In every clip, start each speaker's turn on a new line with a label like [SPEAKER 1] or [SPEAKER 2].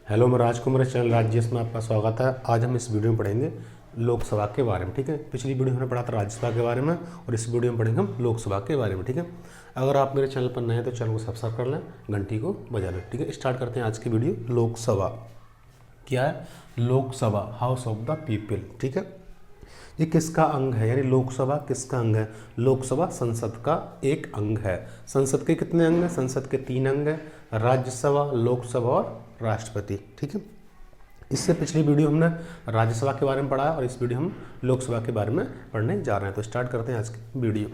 [SPEAKER 1] Hello, मैं राजकुमार, channel राज्य में आपका स्वागत है। आज हम इस वीडियो में पढ़ेंगे लोकसभा के बारे में। ठीक है, पिछली वीडियो हमने पढ़ा था राज्यसभा के बारे में और इस वीडियो में पढ़ेंगे हम लोकसभा के बारे में। ठीक है, अगर आप मेरे चैनल पर नए हैं तो चैनल को सब्सक्राइब कर लें, घंटी को बजा लें। ठीक है, स्टार्ट करते हैं आज की वीडियो। लोकसभा क्या है? Lok Sabha house of the people. ठीक है, ये किसका अंग है? यानी लोकसभा किसका अंग है? लोकसभा संसद का एक अंग है। संसद के कितने अंग हैं? संसद के 3 अंग हैं, राज्यसभा, लोकसभा और राष्ट्रपति। ठीक है, इससे पिछली वीडियो हमने राज्यसभा के बारे में पढ़ा और इस वीडियो हम लोकसभा के बारे में पढ़ने जा रहे हैं। तो स्टार्ट करते हैं आज की वीडियो।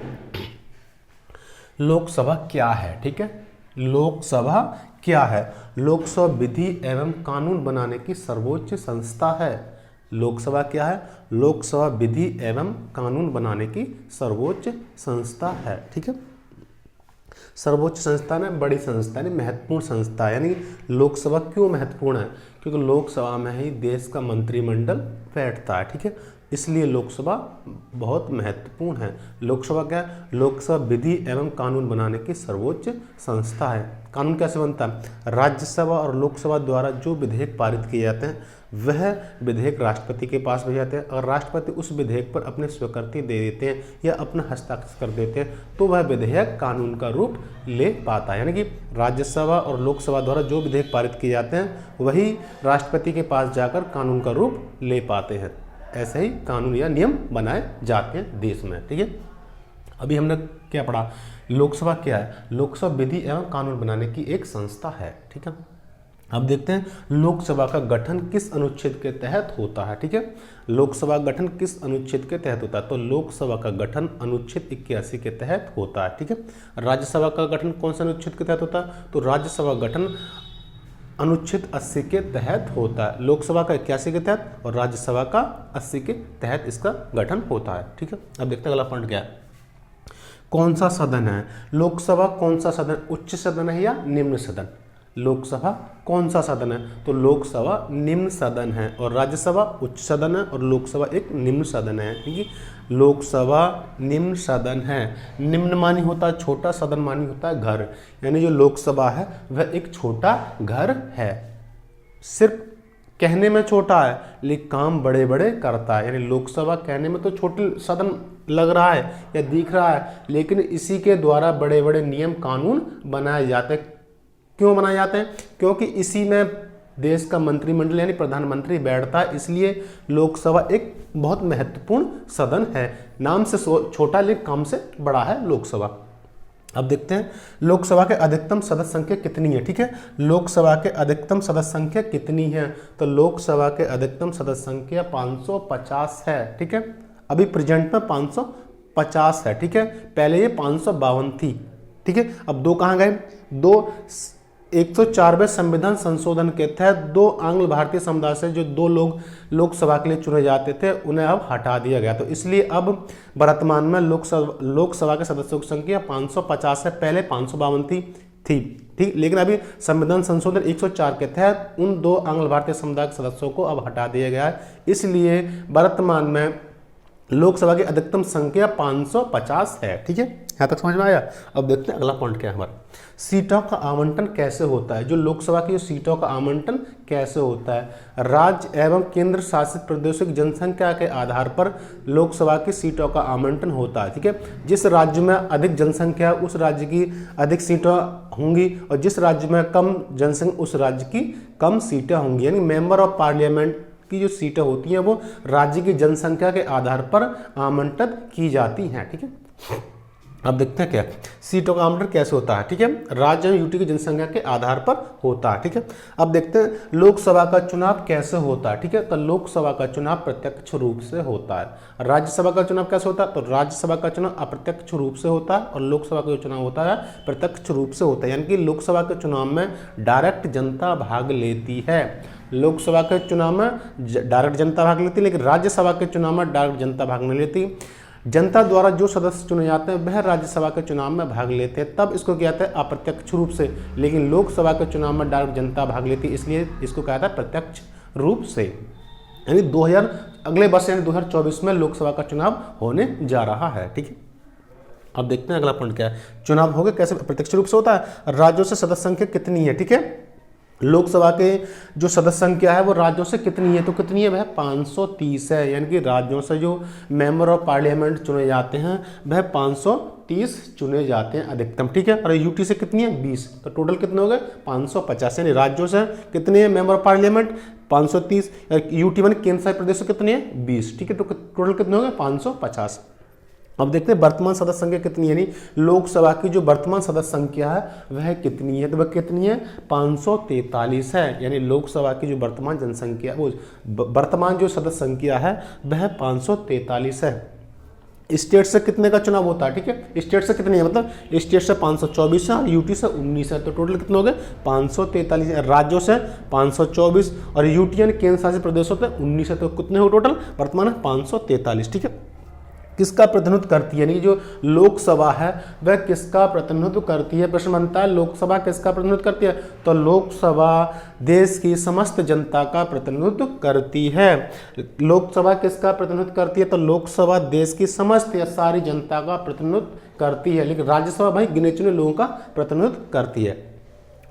[SPEAKER 1] लोकसभा क्या है? ठीक है, लोकसभा क्या है? लोकसभा विधि एवं कानून बनाने की सर्वोच्च संस्था है। लोकसभा क्या है? लोकसभा विधि एवं कानून बनाने की सर्वोच्च संस्था है। ठीक है, सर्वोच्च संस्था ने बड़ी संस्था यानी महत्वपूर्ण संस्था। यानी लोकसभा क्यों महत्वपूर्ण है? क्योंकि लोकसभा में ही देश का मंत्रिमंडल बैठता है। ठीक है, इसलिए लोकसभा बहुत महत्वपूर्ण है। लोकसभा क्या है? लोकसभा विधि एवं कानून बनाने की सर्वोच्च संस्था है। कानून कैसे बनता है? राज्यसभा और लोकसभा द्वारा जो विधेयक पारित किए जाते हैं वह विधेयक राष्ट्रपति के पास भेज जाते हैं। अगर राष्ट्रपति उस विधेयक पर अपने स्वीकृति दे देते हैं या अपना हस्ताक्षर कर देते हैं तो वह विधेयक कानून का रूप ले पाता है। यानी कि राज्यसभा और लोकसभा द्वारा जो विधेयक पारित किए जाते हैं वही राष्ट्रपति के पास जाकर कानून का रूप ले पाते हैं। ऐसे ही कानून या नियम बनाए जाते हैं देश में। ठीक है, अभी हमने क्या पढ़ा? लोकसभा क्या है? लोकसभा विधि एवं कानून बनाने की एक संस्था है। ठीक है, अब देखते हैं लोकसभा का गठन किस अनुच्छेद के तहत होता है। ठीक है, लोकसभा गठन किस अनुच्छेद के तहत होता है? तो लोकसभा का गठन अनुच्छेद 81 के तहत होता है। ठीक है, राज्यसभा का गठन कौन से अनुच्छेद के तहत होता है? तो राज्यसभा गठन अनुच्छेद 80 के तहत होता है। लोकसभा का 81 के तहत और राज्यसभा का 80 के तहत इसका गठन होता है। ठीक है, अब देखते हैं अगला पॉइंट क्या है। कौन सा सदन है? लोकसभा कौन सा सदन? उच्च सदन है या निम्न सदन? लोकसभा कौन सा सदन है? तो लोकसभा निम्न सदन है और राज्यसभा उच्च सदन है और लोकसभा एक निम्न सदन है। ठीक है, लोकसभा निम्न सदन है। निम्न मानी होता है छोटा, सदन मानी होता है घर। यानी जो लोकसभा है वह एक छोटा घर है। सिर्फ कहने में छोटा है लेकिन काम बड़े बड़े करता है। यानी लोकसभा कहने में तो छोटे सदन लग रहा है या दिख रहा है लेकिन इसी के द्वारा बड़े बड़े नियम कानून बनाए जाते हैं। क्यों बनाए जाते हैं? क्योंकि इसी में देश का मंत्रिमंडल यानी प्रधानमंत्री बैठता है। इसलिए लोकसभा एक बहुत महत्वपूर्ण सदन है। नाम से छोटा लेकिन काम से बड़ा है लोकसभा। अब देखते हैं लोकसभा के अधिकतम सदस्य संख्या कितनी है। ठीक है, लोकसभा के अधिकतम सदस्य संख्या कितनी है? तो लोकसभा के अधिकतम सदस्य संख्या 550 है। ठीक है, अभी प्रेजेंट में 550 है। ठीक है, पहले ये 552 थी। ठीक है, अब दो कहाँ गए? दो 104वें संविधान संशोधन के तहत 2 आंग्ल भारतीय समुदाय से जो 2 लोग लोकसभा के लिए चुने जाते थे उन्हें अब हटा दिया गया। तो इसलिए अब वर्तमान में लोकसभा के सदस्यों की संख्या 550 है। पहले 552 थी। ठीक, लेकिन अभी संविधान संशोधन 104 के तहत उन 2 आंग्ल भारतीय समुदाय के सदस्यों को अब हटा दिया गया है। इसलिए वर्तमान में लोकसभा की अधिकतम संख्या 550 है। ठीक है, यहाँ तक समझ में आया? अब देखते हैं अगला पॉइंट क्या है हमारा। सीटों का आवंटन कैसे होता है? जो लोकसभा की सीटों का आवंटन कैसे होता है? राज्य एवं केंद्र शासित प्रदेशों की जनसंख्या के आधार पर लोकसभा की सीटों का आवंटन होता है। ठीक है, जिस राज्य में अधिक जनसंख्या है उस राज्य की अधिक सीटें होंगी और जिस राज्य में कम जनसंख्या उस राज्य की कम सीटें होंगी। यानी मेंबर ऑफ पार्लियामेंट की जो सीटें होती हैं वो राज्य की जनसंख्या के आधार पर आवंटित की जाती हैं। ठीक है, अब देखते हैं क्या सीटों का आवंटन कैसे होता है। ठीक है, राज्य में यूटी की जनसंख्या के आधार पर होता है। ठीक है, अब देखते हैं लोकसभा का चुनाव कैसे होता है। ठीक है, तो लोकसभा का चुनाव प्रत्यक्ष रूप से होता है। राज्यसभा का चुनाव कैसे होता है? तो राज्यसभा का चुनाव अप्रत्यक्ष रूप से होता है और लोकसभा का जो चुनाव होता है प्रत्यक्ष रूप से होता है। यानी कि लोकसभा के चुनाव में डायरेक्ट जनता भाग लेती है। लोकसभा के चुनाव में डायरेक्ट जनता भाग लेती है लेकिन राज्यसभा के चुनाव में डायरेक्ट जनता भाग नहीं लेती। जनता द्वारा जो सदस्य चुने जाते हैं वह राज्यसभा के चुनाव में भाग लेते हैं, तब इसको क्या कहते हैं? अप्रत्यक्ष रूप से। लेकिन लोकसभा के चुनाव में डायरेक्ट जनता भाग लेती है इसलिए इसको कहता है प्रत्यक्ष रूप से। यानी अगले वर्ष यानी 2024 में लोकसभा का चुनाव होने जा रहा है। ठीक है, अब देखते हैं अगला पॉइंट क्या है। चुनाव हो गया कैसे? प्रत्यक्ष रूप से होता है। राज्यों से सदस्य संख्या कितनी है? ठीक है, लोकसभा के जो सदस्य संख्या है वो राज्यों से कितनी है, तो कितनी है वह 530 है। यानी कि राज्यों से जो मेंबर ऑफ पार्लियामेंट चुने जाते हैं वह 530 चुने जाते हैं अधिकतम, ठीक है। और यूटी से कितनी है 20, तो टोटल कितने हो गए 550। यानी राज्यों से कितने हैं member of parliament 530, UT one केंद्र शासित प्रदेश से कितने हैं 20, ठीक है। तो टोटल कितने हो गए 550। अब देखते हैं वर्तमान सदस्य संख्या कितनी है, यानी लोकसभा की जो वर्तमान सदस्य संख्या है वह कितनी है, तो वह कितनी है 543 है। यानी लोकसभा की जो वर्तमान जनसंख्या वो वर्तमान जो सदस्य संख्या है वह 543 है। स्टेट से कितने का चुनाव होता है, ठीक है। स्टेट से कितनी है, मतलब स्टेट से 524 है और यूटी से 19 है, तो टोटल कितने हो गए 543 है। राज्यों से 524 और यूटी केंद्र शासित प्रदेशों से 19 है, तो कितने हो टोटल वर्तमान 543, ठीक है। किसका प्रतिनिधित्व करती है, यानी जो लोकसभा है वह किसका प्रतिनिधित्व करती है। प्रश्न बनता है लोकसभा किसका प्रतिनिधित्व करती है, तो लोकसभा देश की समस्त जनता का प्रतिनिधित्व करती है। लोकसभा किसका प्रतिनिधित्व करती है, तो लोकसभा देश की समस्त या सारी जनता का प्रतिनिधित्व करती है, लेकिन राज्यसभा भाई गिने चुने लोगों का प्रतिनिधित्व करती है।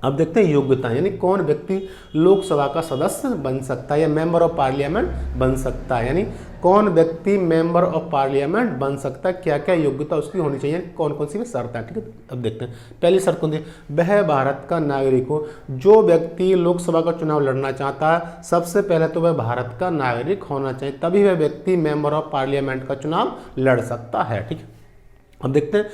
[SPEAKER 1] अब देखते हैं योग्यता, यानी कौन व्यक्ति लोकसभा का सदस्य बन सकता है या मेंबर ऑफ पार्लियामेंट बन सकता है, यानी कौन व्यक्ति मेंबर ऑफ पार्लियामेंट बन सकता है, क्या क्या योग्यता उसकी होनी चाहिए, कौन कौन सी भी शर्त है, ठीक है। अब देखते हैं पहली शर्त कौन सी, वह भारत का नागरिक हो। जो व्यक्ति लोकसभा का चुनाव लड़ना चाहता है सबसे पहले तो वह भारत का नागरिक होना चाहिए, तभी वह व्यक्ति मेंबर ऑफ पार्लियामेंट का चुनाव लड़ सकता है, ठीक है। अब देखते हैं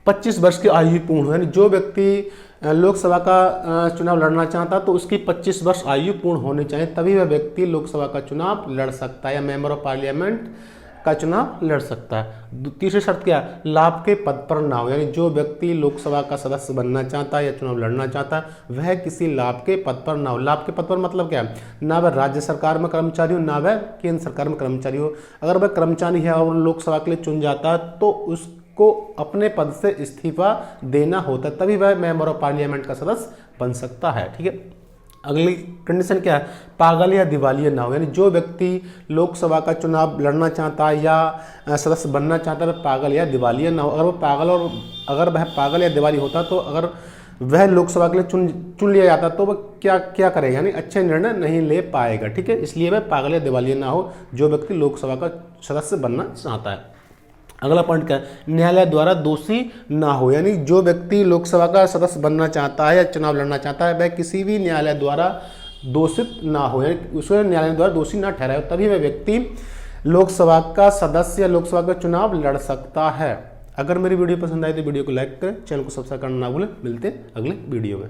[SPEAKER 1] 25 वर्ष की आयु पूर्ण, यानी जो व्यक्ति लोकसभा का चुनाव लड़ना चाहता है तो उसकी 25 वर्ष आयु पूर्ण होनी चाहिए, तभी वह व्यक्ति लोकसभा का चुनाव लड़ सकता है या मेंबर ऑफ पार्लियामेंट का चुनाव लड़ सकता है। तीसरी शर्त क्या है, लाभ के पद पर ना हो, यानी जो व्यक्ति लोकसभा का सदस्य बनना चाहता है या चुनाव लड़ना चाहता है वह किसी लाभ के पद पर ना हो। लाभ के पद पर मतलब क्या है, ना वह राज्य सरकार में कर्मचारी हो ना वह केंद्र सरकार में कर्मचारी हो। अगर वह कर्मचारी है और लोकसभा के लिए चुन जाता है तो उसको अपने पद से इस्तीफा देना होता है, तभी वह मेंबर ऑफ पार्लियामेंट का सदस्य बन सकता है, ठीक है। अगली कंडीशन क्या है, पागल या दिवालिया ना हो, यानी जो व्यक्ति लोकसभा का चुनाव लड़ना चाहता है या सदस्य बनना चाहता है वह पागल या दिवालिया ना हो। अगर वह पागल या दिवाली होता तो अगर वह लोकसभा के लिए चुन लिया जाता तो वह क्या करेगा, यानी अच्छे निर्णय नहीं ले पाएगा, ठीक है। इसलिए वह पागल या दिवालिया ना हो जो व्यक्ति लोकसभा का सदस्य बनना चाहता है। अगला पॉइंट क्या है, न्यायालय द्वारा दोषी ना हो, यानी जो व्यक्ति लोकसभा का सदस्य बनना चाहता है या चुनाव लड़ना चाहता है वह किसी भी न्यायालय द्वारा दोषित ना हो, यानी उसे न्यायालय द्वारा दोषी ना ठहराए, तभी वह व्यक्ति लोकसभा का सदस्य या लोकसभा का चुनाव लड़ सकता है। अगर मेरी वीडियो पसंद आई तो वीडियो को लाइक करें, चैनल को सब्सक्राइब करना ना भूलें। मिलते हैं अगले वीडियो में।